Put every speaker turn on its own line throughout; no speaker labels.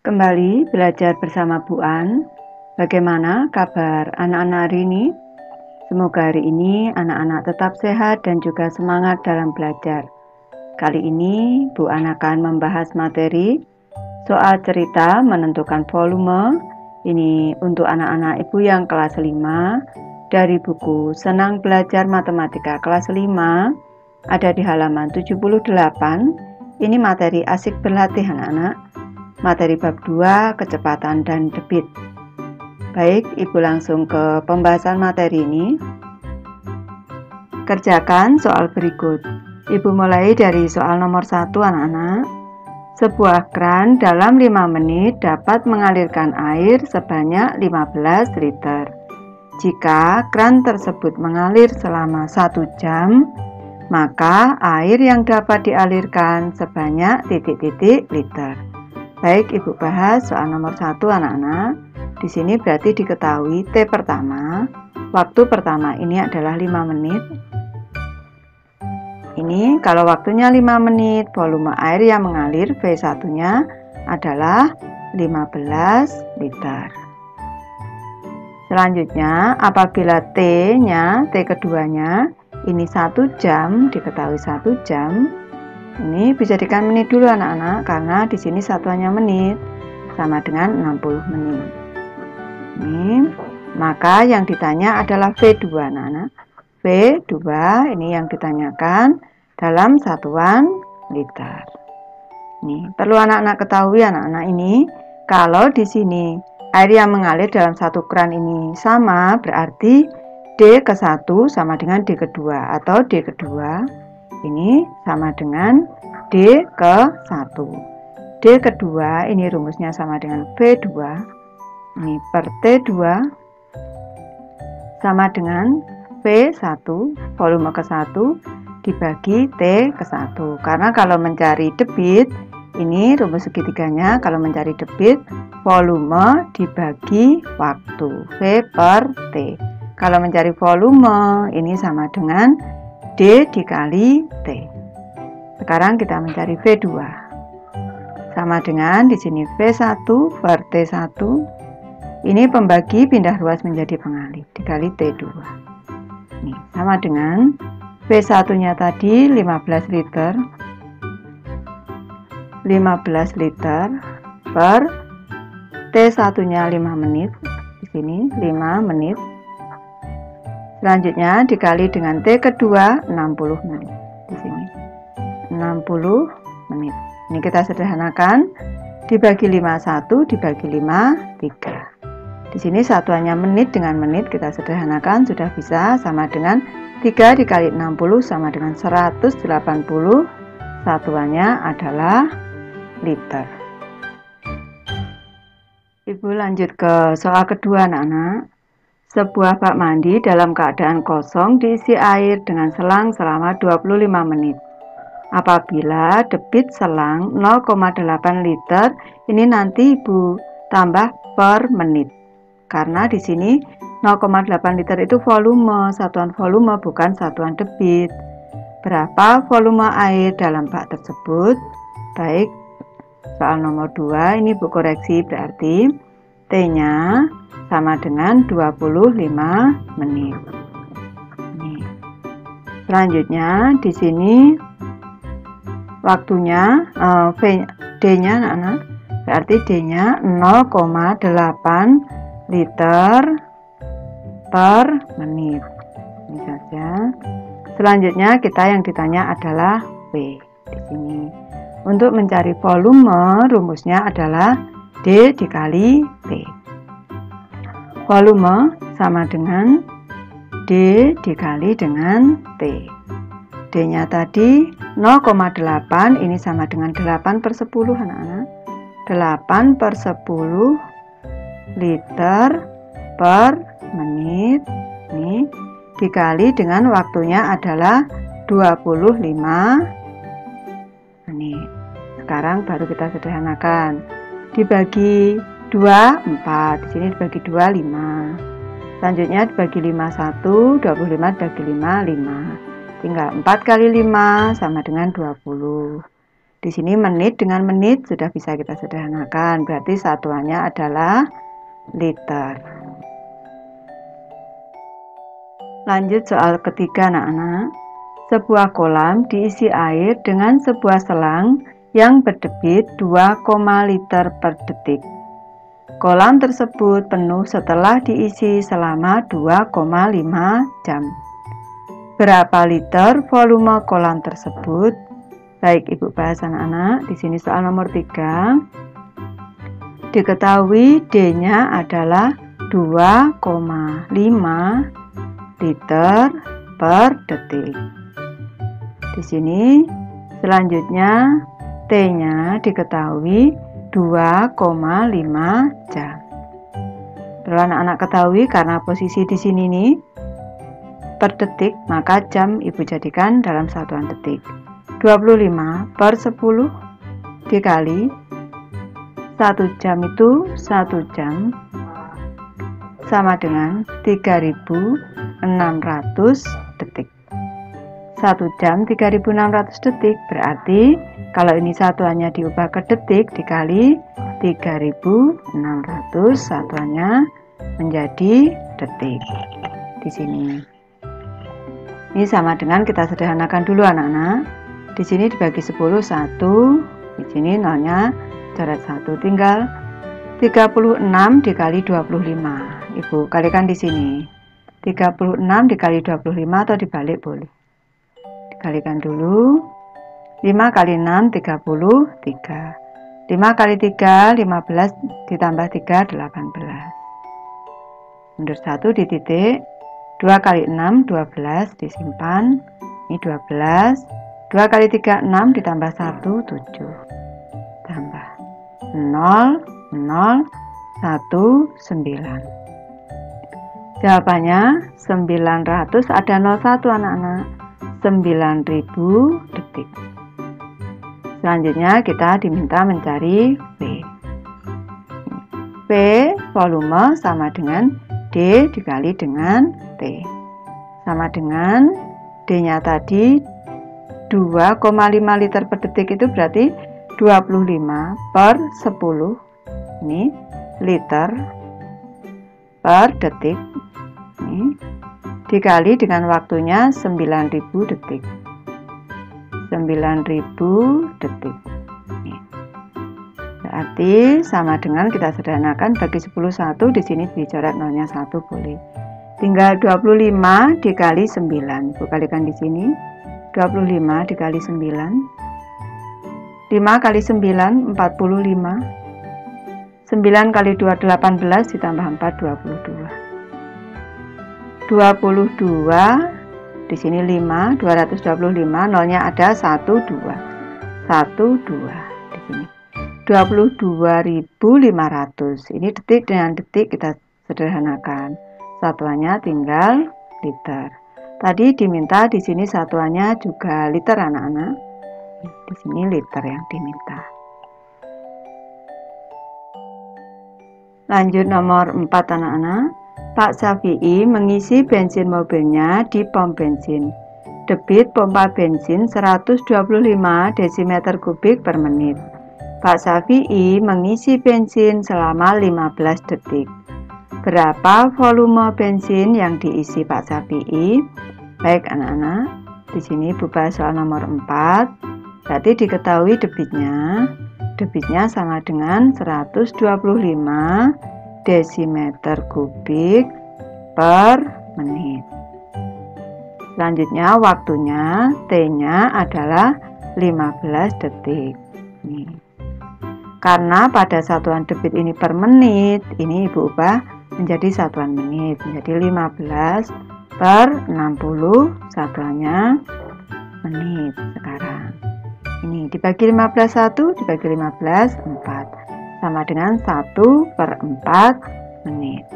Kembali belajar bersama Bu An. Bagaimana kabar anak-anak hari ini? Semoga hari ini anak-anak tetap sehat dan juga semangat dalam belajar. Kali ini Bu An akan membahas materi soal cerita menentukan volume. Ini untuk anak-anak ibu yang kelas 5 dari buku Senang Belajar Matematika kelas 5, ada di halaman 78. Ini materi asik berlatih anak-anak. Materi bab 2, kecepatan dan debit. Baik, Ibu langsung ke pembahasan materi ini. Kerjakan soal berikut. Ibu mulai dari soal nomor 1 anak-anak. Sebuah kran dalam 5 menit dapat mengalirkan air sebanyak 15 liter. Jika kran tersebut mengalir selama 1 jam, maka air yang dapat dialirkan sebanyak titik-titik liter. Baik, Ibu bahas soal nomor 1 anak-anak. Di sini berarti diketahui T pertama. Waktu pertama ini adalah 5 menit. Ini kalau waktunya 5 menit, volume air yang mengalir V1-nya adalah 15 liter. Selanjutnya, apabila T-nya, T keduanya, ini 1 jam, diketahui 1 jam. Ini bisa dijadikan menit dulu anak-anak, karena di sini satuannya menit, sama dengan 60 menit. Ini, maka yang ditanya adalah V2 anak-anak. V2 ini yang ditanyakan dalam satuan liter. Ini perlu anak-anak ketahui anak-anak ini, kalau di sini air yang mengalir dalam satu kran ini sama, berarti D ke 1 sama dengan D kedua, atau D kedua ini sama dengan D ke 1. D kedua ini rumusnya sama dengan V2. Ini per T2 sama dengan V1 volume ke 1 dibagi T ke 1. Karena kalau mencari debit, ini rumus segitiganya, kalau mencari debit, volume dibagi waktu, V per T. Kalau mencari volume, ini sama dengan D dikali T. Sekarang kita mencari V2. Sama dengan di sini V1 per T1. Ini pembagi pindah ruas menjadi pengalih dikali T2. Ini sama dengan V1-nya tadi 15 liter. 15 liter per T1-nya 5 menit. Di sini 5 menit. Selanjutnya dikali dengan T kedua 60 menit. Di sini 60 menit. Ini kita sederhanakan, dibagi 51 dibagi 5 3. Di sini satuannya menit dengan menit, kita sederhanakan sudah bisa, sama dengan 3 dikali 60 sama dengan 180. Satuannya adalah liter. Ibu lanjut ke soal kedua anak-anak. Sebuah bak mandi dalam keadaan kosong diisi air dengan selang selama 25 menit. Apabila debit selang 0,8 liter, ini nanti Ibu tambah per menit. Karena di sini 0,8 liter itu volume, satuan volume bukan satuan debit. Berapa volume air dalam bak tersebut? Baik, soal nomor 2 ini Bu koreksi, berarti T-nya sama dengan 25 menit. Nih. Selanjutnya di sini waktunya D-nya anak-anak, berarti D-nya 0,8 liter per menit. Ini saja. Selanjutnya kita yang ditanya adalah V di sini. Untuk mencari volume, rumusnya adalah D dikali T. Volume sama dengan D dikali dengan T. D-nya tadi 0,8, ini sama dengan 8 per 10 anak-anak. 8 per 10 liter per menit. Ini dikali dengan waktunya adalah 25 menit. Sekarang baru kita sederhanakan. Dibagi 2, 4. Di sini dibagi 2, 5. Selanjutnya dibagi 5, 1. 25 dibagi 5, 5. Tinggal 4 kali 5 sama dengan 20. Di sini menit dengan menit sudah bisa kita sederhanakan, berarti satuannya adalah liter. Lanjut soal ketiga anak-anak. Sebuah kolam diisi air dengan sebuah selang yang berdebit 2, liter per detik. Kolam tersebut penuh setelah diisi selama 2,5 jam. Berapa liter volume kolam tersebut? Baik, Ibu bahas anak-anak. Di sini soal nomor 3. Diketahui D-nya adalah 2,5 liter per detik. Di sini selanjutnya T-nya diketahui 2,5 jam. Perlu anak-anak ketahui karena posisi di sini nih per detik, maka jam Ibu jadikan dalam satuan detik. 25 per 10 dikali 1 jam itu 1 jam sama dengan 3.600 detik. 1 jam 3.600 detik, berarti kalau ini satuannya diubah ke detik dikali 3.600, satuannya menjadi detik. Di sini. Ini sama dengan kita sederhanakan dulu anak-anak. Di sini dibagi 10 1, di sini nolnya coret 1, tinggal 36 dikali 25. Ibu kalikan di sini. 36 dikali 25 atau dibalik boleh. Dikalikan dulu. 5 kali 6 33. 5 kali 3 15 ditambah 3 18. Mundur 1 di titik. 2 kali 6 12 disimpan. Ini 12. 2 kali 3 6 ditambah 1 7. Tambah 0 0 1 9. Jawabannya 900, ada 01 anak-anak. 9.000 detik. Selanjutnya kita diminta mencari V. V volume sama dengan D dikali dengan T. Sama dengan D-nya tadi 2,5 liter per detik, itu berarti 25 per 10 ini liter per detik. Ini dikali dengan waktunya 9.000 detik. 9.000 detik. Ini. Berarti sama dengan kita sederhanakan bagi 10 1, di sini dicoret nolnya 1 boleh. Tinggal 25 dikali 9. Ibu kalikan di sini. 25 dikali 9. 5 kali 9 45. 9 kali 2 18 ditambah 4 22. 22 di sini 5, 225, nolnya ada 1 2. 1 2 di sini. 22.500. Ini detik dengan detik kita sederhanakan. Satuannya tinggal liter. Tadi diminta di sini satuannya juga liter anak-anak. Di sini liter yang diminta. Lanjut nomor 4 anak-anak. Pak Syafi'i mengisi bensin mobilnya di pom bensin. Debit pompa bensin 125 desimeter kubik per menit. Pak Syafi'i mengisi bensin selama 15 detik. Berapa volume bensin yang diisi Pak Syafi'i? Baik anak-anak, di sini Ibu bahas soal nomor 4. Berarti diketahui debitnya. Debitnya sama dengan 125 desimeter kubik per menit. Selanjutnya waktunya T-nya adalah 15 detik. Nih. Karena pada satuan debit ini per menit, ini Ibu ubah menjadi satuan menit, menjadi 15 per 60, satuannya menit sekarang. Ini dibagi 15 1, dibagi 15 4. Sama dengan 1 per 4 menit.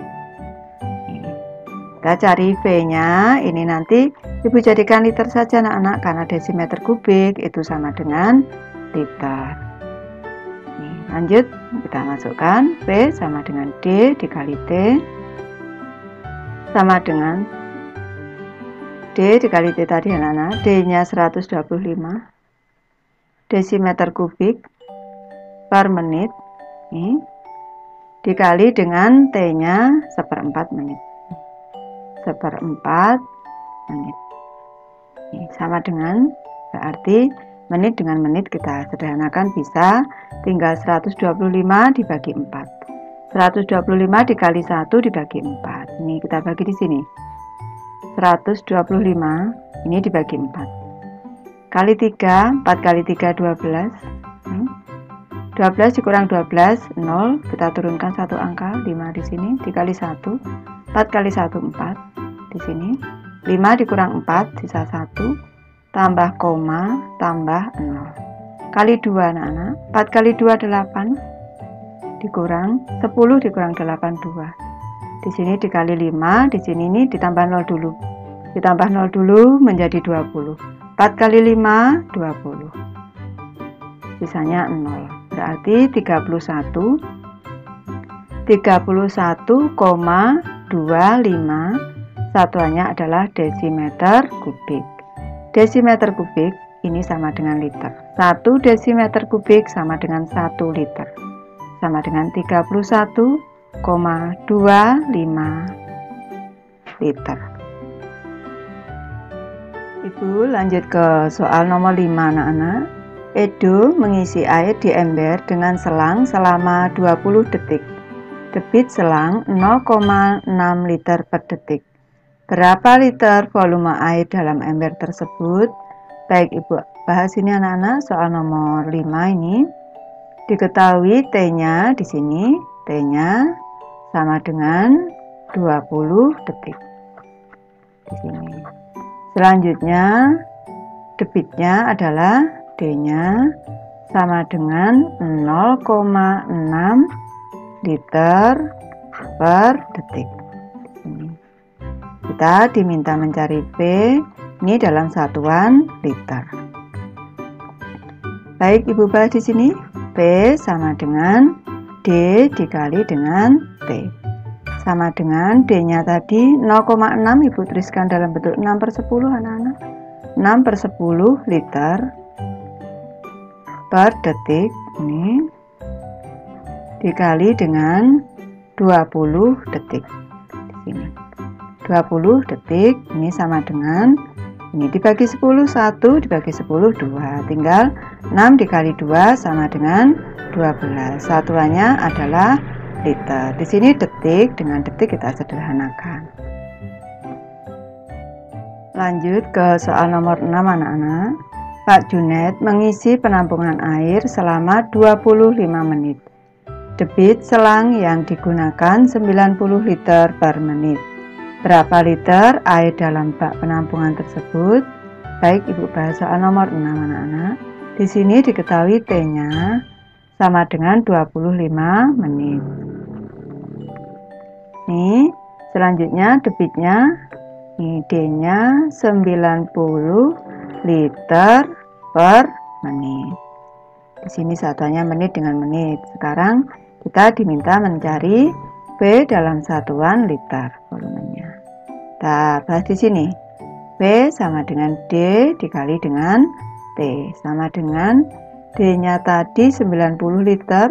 Kita cari V-nya, ini nanti Ibu jadikan liter saja anak-anak, karena desimeter kubik itu sama dengan liter. Lanjut, kita masukkan V sama dengan D dikali T sama dengan D dikali T tadi anak-anak, D-nya 125. desimeter kubik per menit ini, dikali dengan T-nya 1/4 menit. 1/4 menit. Ini sama dengan, berarti menit dengan menit kita sederhanakan bisa tinggal 125 dibagi 4. 125 dikali 1 dibagi 4. Ini kita bagi di sini. 125 ini dibagi 4. Kali 3, 4 kali 3 12. 12 dikurang 12 0, kita turunkan satu angka 5 di sini, dikali 1. 4 kali 1 4 di sini. 5 dikurang 4 sisa 1, tambah koma tambah 0. Kali 2 anak-anak. 4 kali 2 8 dikurang 10 dikurang 8 2. Di sini dikali 5, di sini ini ditambah 0 dulu. Ditambah 0 dulu menjadi 20. 4 kali 5 20. Sisanya 0. Berarti 31,25 satuannya adalah desimeter kubik. Desimeter kubik ini sama dengan liter. 1 desimeter kubik sama dengan 1 liter. Sama dengan 31,25 liter. Ibu lanjut ke soal nomor 5 anak-anak. Edo mengisi air di ember dengan selang selama 20 detik. Debit selang 0,6 liter per detik. Berapa liter volume air dalam ember tersebut? Baik, Ibu bahas ini anak-anak, soal nomor 5 ini. Diketahui T-nya di sini, T-nya sama dengan 20 detik. Di sini. Selanjutnya debitnya adalah D-nya sama dengan 0,6 liter per detik. Ini. Kita diminta mencari P ini dalam satuan liter. Baik, Ibu bahas di sini. P sama dengan D dikali dengan T. Sama dengan D-nya tadi 0,6, Ibu tuliskan dalam bentuk 6/10 anak-anak. 6/10 liter per detik ini dikali dengan 20 detik di sini. 20 detik ini sama dengan ini dibagi 10 1, dibagi 10 2, tinggal 6 dikali 2 sama dengan 12. Satuannya adalah liter. Di sini detik, dengan detik kita sederhanakan. Lanjut ke soal nomor 6 anak-anak. Pak Junet mengisi penampungan air selama 25 menit. Debit selang yang digunakan 90 liter per menit. Berapa liter air dalam bak penampungan tersebut? Baik, Ibu bahas soal nomor 6 anak-anak. Di sini diketahui T-nya sama dengan 25 menit. Nih, selanjutnya debitnya ini D-nya 90 liter per menit. Di sini satuannya menit dengan menit. Sekarang kita diminta mencari P dalam satuan liter volumenya. Kita bahas di sini. P sama dengan D dikali dengan T, sama dengan D-nya tadi 90 liter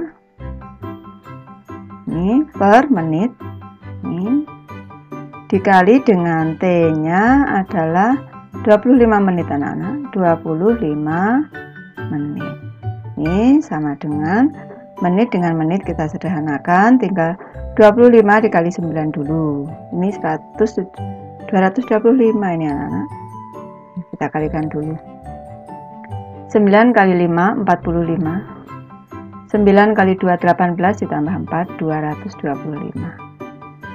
ini per menit. Ini dikali dengan T-nya adalah 25 menit anak-anak. 25 menit. Ini sama dengan menit dengan menit kita sederhanakan, tinggal 25 dikali 9 dulu. Ini 225 ini anak-anak. Kita kalikan dulu. 9 kali 5 45. 9 kali 2 18 ditambah 4 225.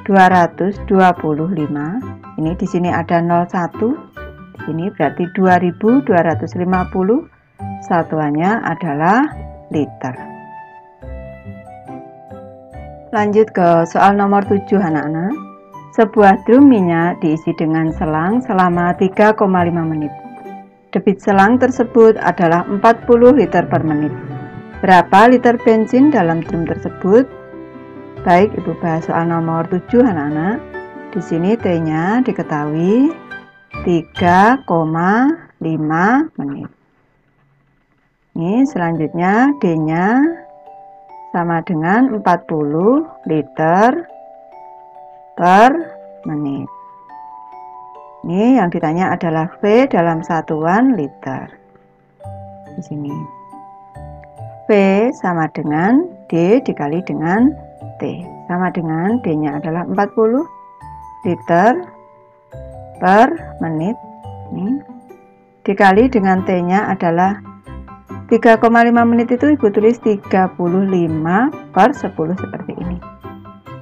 225. Ini di sini ada 01. Di sini berarti 2250. Satuannya adalah liter. Lanjut ke soal nomor 7 anak-anak. Sebuah drum minyak diisi dengan selang selama 3,5 menit. Debit selang tersebut adalah 40 liter per menit. Berapa liter bensin dalam drum tersebut? Baik, Ibu bahas soal nomor 7 anak-anak. Di sini T-nya diketahui 3,5 menit. Ini selanjutnya D-nya sama dengan 40 liter per menit. Ini yang ditanya adalah V dalam satuan liter. Di sini V sama dengan D dikali dengan T, sama dengan D-nya adalah 40 liter per menit. Ini dikali dengan T-nya adalah 3,5 menit, itu Ibu tulis 35 per 10 seperti ini.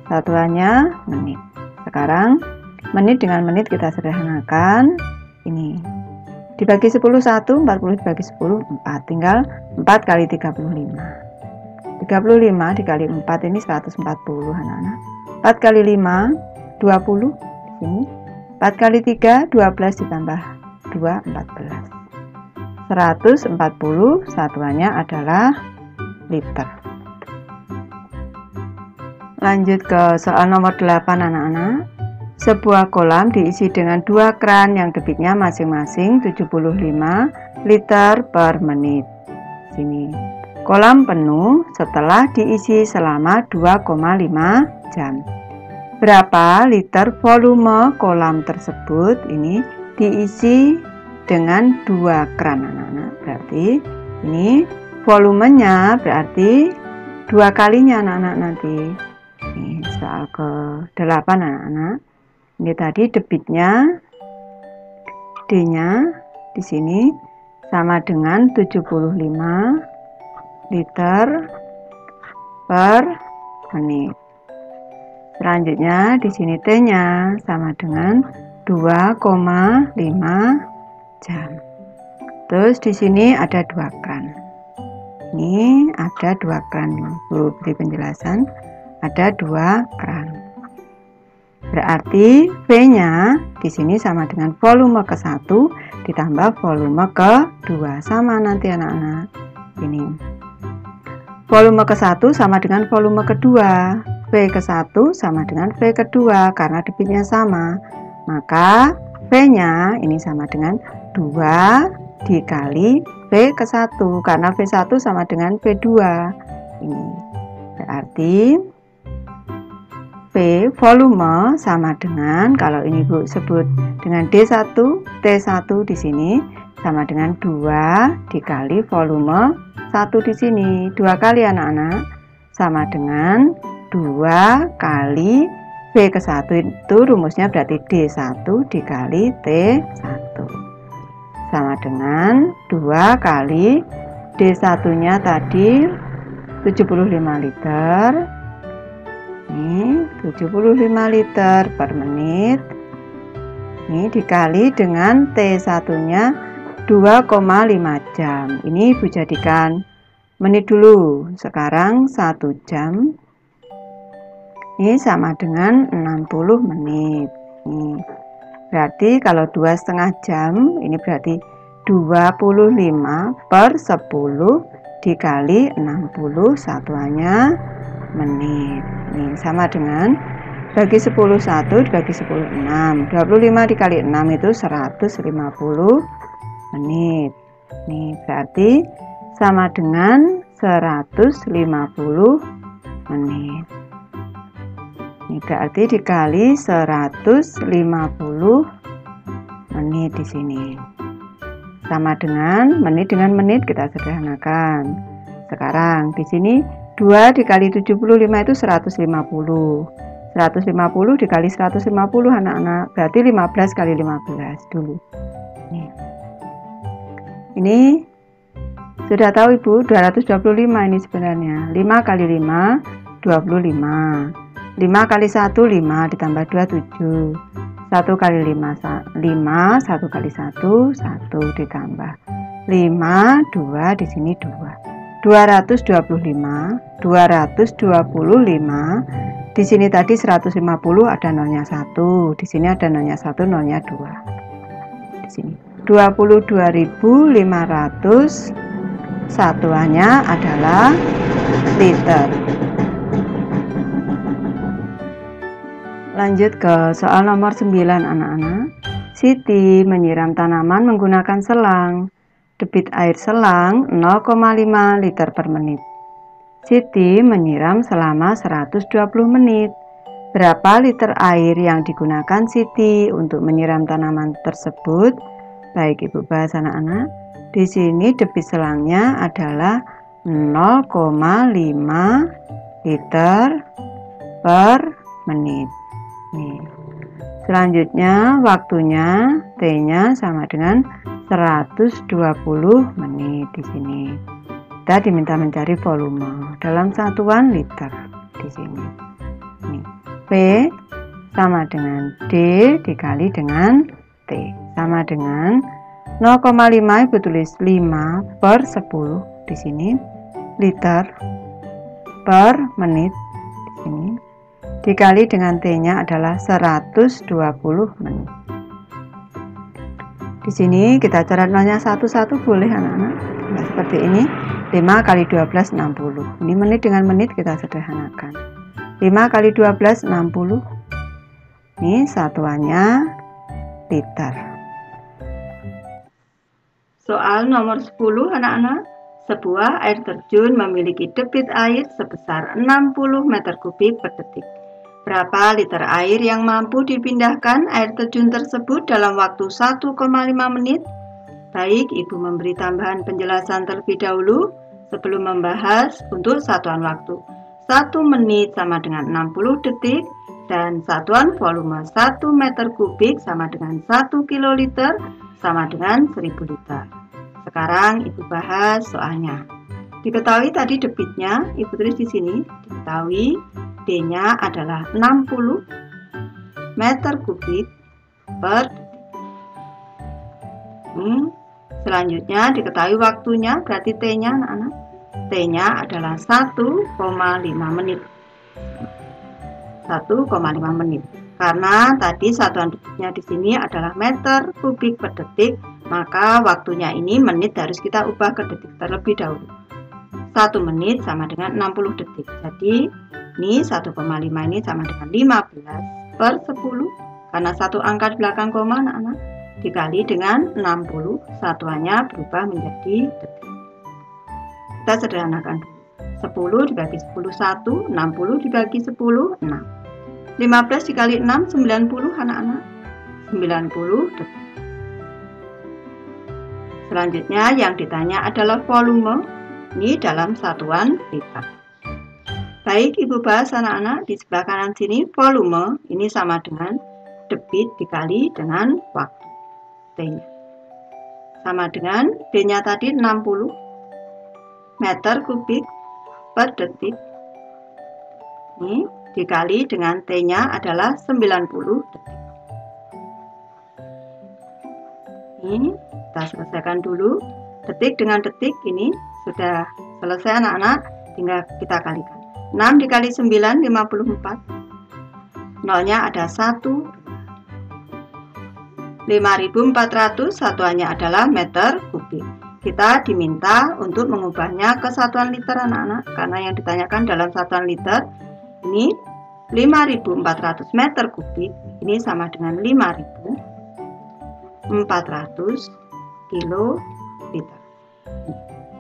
Satuannya menit. Sekarang menit dengan menit kita sederhanakan. Ini dibagi 10 1, 40 dibagi 10 4, tinggal 4 kali 35. 35 dikali 4 ini 140 anak-anak. 4 kali 5 20 di sini. 4 kali 3 12 ditambah 2 14. 140 satuannya adalah liter. Lanjut ke soal nomor 8 anak-anak. Sebuah kolam diisi dengan 2 keran yang debitnya masing-masing 75 liter per menit. Sini. Kolam penuh setelah diisi selama 2,5 jam. Berapa liter volume kolam tersebut ini diisi dengan 2 keran anak-anak? Berarti ini volumenya berarti 2 kalinya anak-anak nanti. Ini soal ke-8 anak-anak. Ini tadi debitnya D-nya di sini sama dengan 75 liter per menit. Selanjutnya di sini T-nya sama dengan 2,5 jam. Terus di sini ada 2 keran. Ini ada 2 keran. Bu beri penjelasan. Ada 2 keran. Berarti V-nya di sini sama dengan volume ke-1 ditambah volume ke-2. Sama nanti anak-anak. Ini. Volume ke-1 sama dengan volume ke-2. V ke-1 sama dengan V ke-2 karena debitnya sama. Maka V-nya ini sama dengan 2 dikali V ke-1 karena V1 sama dengan V2. Ini berarti V volume sama dengan, kalau ini Bu sebut dengan D1, T1 di sini sama dengan 2 dikali volume 1 di sini. 2 kali anak-anak sama dengan 2 kali V ke-1 itu rumusnya berarti D1 dikali T1 sama dengan 2 kali D1-nya tadi 75 liter. Ini 75 liter per menit. Ini dikali dengan T1-nya 2,5 jam. Ini Ibu jadikan menit dulu. Sekarang 1 jam. Ini sama dengan 60 menit. Ini berarti kalau 2,5 jam, ini berarti 25 per 10 dikali 60 satuannya menit. Ini sama dengan bagi 10 1 dibagi 10 6. 25 dikali 6 itu 150 menit. Ini berarti sama dengan 150 menit. Ini berarti dikali 150 menit di sini. Sama dengan menit kita sederhanakan. Sekarang di sini 2 dikali 75 itu 150. 150 dikali 150 anak-anak. Berarti 15 kali 15 dulu. Ini sudah tahu Ibu, 225 ini sebenarnya. 5 kali 5 25. 5 kali 1 5 ditambah 2 7. 1 kali 5 5, 1 kali 1 1 ditambah 5 2 di sini 2. 225 di sini tadi 150 ada nolnya 1, di sini ada nolnya 1, nolnya 2. Di sini 22.500 satuannya adalah liter. Lanjut ke soal nomor 9 anak-anak. Siti menyiram tanaman menggunakan selang. Debit air selang 0,5 liter per menit. Siti menyiram selama 120 menit. Berapa liter air yang digunakan Siti untuk menyiram tanaman tersebut? Baik, Ibu bahas anak-anak. Di sini debit selangnya adalah 0,5 liter per menit. Nih. Selanjutnya waktunya T-nya sama dengan 120 menit di sini. Kita diminta mencari volume dalam satuan liter di sini. Nih. P sama dengan D dikali dengan T sama dengan 0,5, Ibu tulis 5 per 10 di sini, liter per menit di sini, dikali dengan T-nya adalah 120 menit. Di sini kita coret nolnya satu-satu boleh anak-anak. Nah, seperti ini, 5 kali 12 60. Ini menit dengan menit kita sederhanakan. 5 kali 12 60. Ini satuannya liter. Soal nomor 10 anak-anak. Sebuah air terjun memiliki debit air sebesar 60 meter kubik per detik. Berapa liter air yang mampu dipindahkan air terjun tersebut dalam waktu 1,5 menit? Baik, Ibu memberi tambahan penjelasan terlebih dahulu sebelum membahas untuk satuan waktu. 1 menit sama dengan 60 detik dan satuan volume 1 meter kubik sama dengan 1 kiloliter sama dengan 1000 liter. Sekarang Ibu bahas soalnya. Diketahui tadi debitnya, Ibu tulis di sini, diketahui D-nya adalah 60 meter kubik per detik. Selanjutnya diketahui waktunya, berarti T-nya anak-anak. T-nya adalah 1,5 menit. 1,5 menit. Karena tadi satuan detiknya di sini adalah meter kubik per detik, maka waktunya ini menit harus kita ubah ke detik terlebih dahulu. 1 menit sama dengan 60 detik. Jadi ini 1,5 ini sama dengan 15 per 10 karena satu angka di belakang koma anak-anak dikali dengan 60, satuannya berubah menjadi detik. Kita sederhanakan dulu. 10 dibagi 10 1, 60 dibagi 10 6. 15 dikali 6 90 anak-anak. 90 detik. Selanjutnya yang ditanya adalah volume. Ini dalam satuan liter. Baik, Ibu bahas anak-anak di sebelah kanan sini volume ini sama dengan debit dikali dengan waktu. T-nya sama dengan D-nya tadi 60 meter kubik per detik. Ini dikali dengan T-nya adalah 90 detik. Ini kita selesaikan dulu. Detik dengan detik ini sudah selesai anak-anak, tinggal kita kalikan. 6 dikali 9 54. Nolnya ada 1. 5400 satuannya adalah meter kubik. Kita diminta untuk mengubahnya ke satuan liter anak-anak, karena yang ditanyakan dalam satuan liter ini 5400 meter kubik ini sama dengan 5400 kiloliter.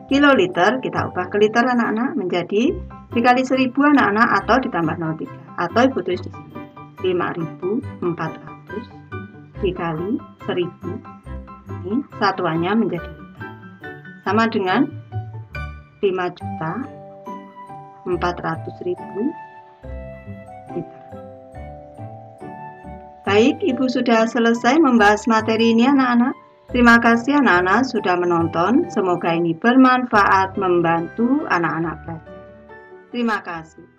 Kiloliter kita ubah ke liter anak-anak menjadi dikali 1000 anak-anak atau ditambah 03 atau Ibu tulis di sini 5400 dikali 1000 ini satuannya menjadi liter sama dengan 5.400.000 liter. Baik, Ibu sudah selesai membahas materi ini anak-anak. Terima kasih anak-anak sudah menonton. Semoga ini bermanfaat membantu anak-anak belajar. Terima kasih.